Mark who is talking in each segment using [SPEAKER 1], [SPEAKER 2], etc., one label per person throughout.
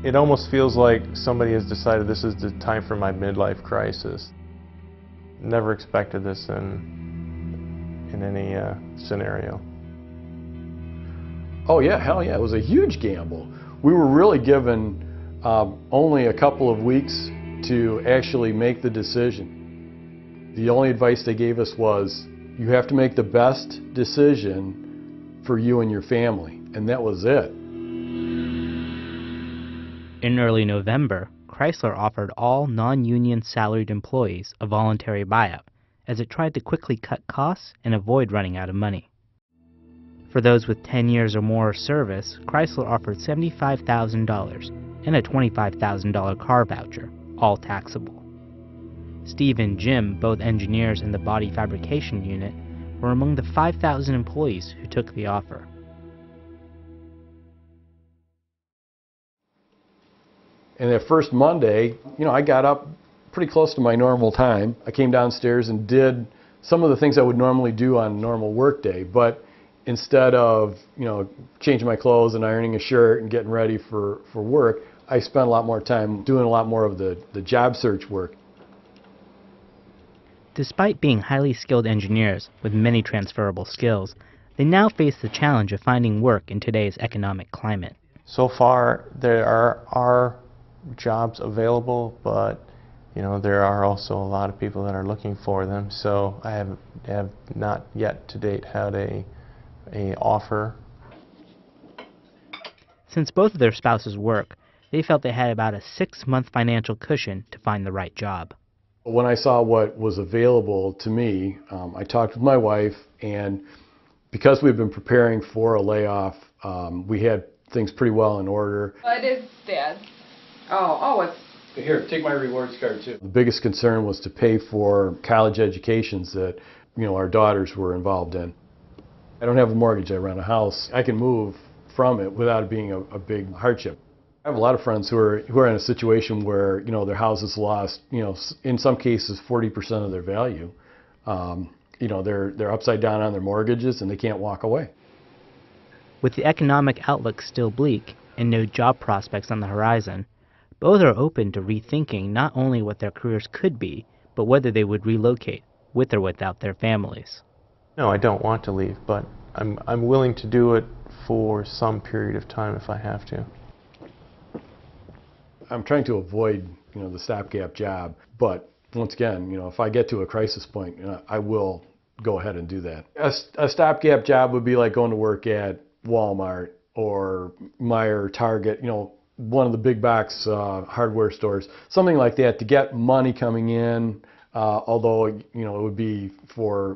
[SPEAKER 1] It almost feels like somebody has decided this is the time for my midlife crisis. Never expected this in any scenario.
[SPEAKER 2] Oh yeah, hell yeah, it was a huge gamble. We were really given only a couple of weeks to actually make the decision. The only advice they gave us was, you have to make the best decision for you and your family, and that was it.
[SPEAKER 3] In early November, Chrysler offered all non-union salaried employees a voluntary buyout, as it tried to quickly cut costs and avoid running out of money. For those with 10 years or more service, Chrysler offered $75,000 and a $25,000 car voucher, all taxable. Steve and Jim, both engineers in the body fabrication unit, were among the 5,000 employees who took the offer.
[SPEAKER 2] And that first Monday, I got up pretty close to my normal time. I came downstairs and did some of the things I would normally do on a normal work day, but instead of, changing my clothes and ironing a shirt and getting ready for work, I spent a lot more time doing a lot more of the job search work.
[SPEAKER 3] Despite being highly skilled engineers with many transferable skills, they now face the challenge of finding work in today's economic climate.
[SPEAKER 1] So far, there are jobs available, but there are also a lot of people that are looking for them. So I have not yet to date had a offer.
[SPEAKER 3] Since both of their spouses work, they felt they had about a 6-month financial cushion to find the right job.
[SPEAKER 2] When I saw what was available to me, I talked with my wife, and because we've been preparing for a layoff, we had things pretty well in order.
[SPEAKER 4] It is Dad. Oh, it's...
[SPEAKER 2] Here, take my rewards card too. The biggest concern was to pay for college educations that, our daughters were involved in. I don't have a mortgage, I rent a house. I can move from it without it being a big hardship. I have a lot of friends who are in a situation where, their house has lost, in some cases 40% of their value. They're upside down on their mortgages and they can't walk away.
[SPEAKER 3] With the economic outlook still bleak and no job prospects on the horizon, both are open to rethinking not only what their careers could be, but whether they would relocate, with or without their families.
[SPEAKER 1] No, I don't want to leave, but I'm willing to do it for some period of time if I have to.
[SPEAKER 2] I'm trying to avoid, the stopgap job, but once again, if I get to a crisis point, I will go ahead and do that. A stopgap job would be like going to work at Walmart or Meijer, Target, one of the big box hardware stores, something like that, to get money coming in, although it would be for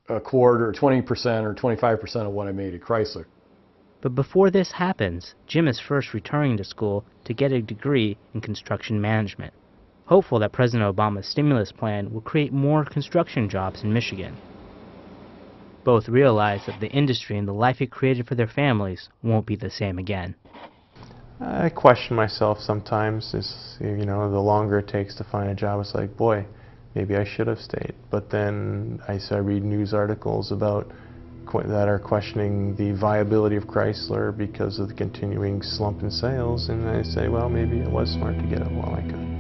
[SPEAKER 2] a quarter, 20% or 25% of what I made at Chrysler.
[SPEAKER 3] But before this happens, Jim is first returning to school to get a degree in construction management, hopeful that President Obama's stimulus plan will create more construction jobs in Michigan. Both realize that the industry and the life it created for their families won't be the same again.
[SPEAKER 1] I question myself sometimes. The longer it takes to find a job, it's like, boy, maybe I should have stayed. But then I read news articles that are questioning the viability of Chrysler because of the continuing slump in sales, and I say, well, maybe it was smart to get out while I could.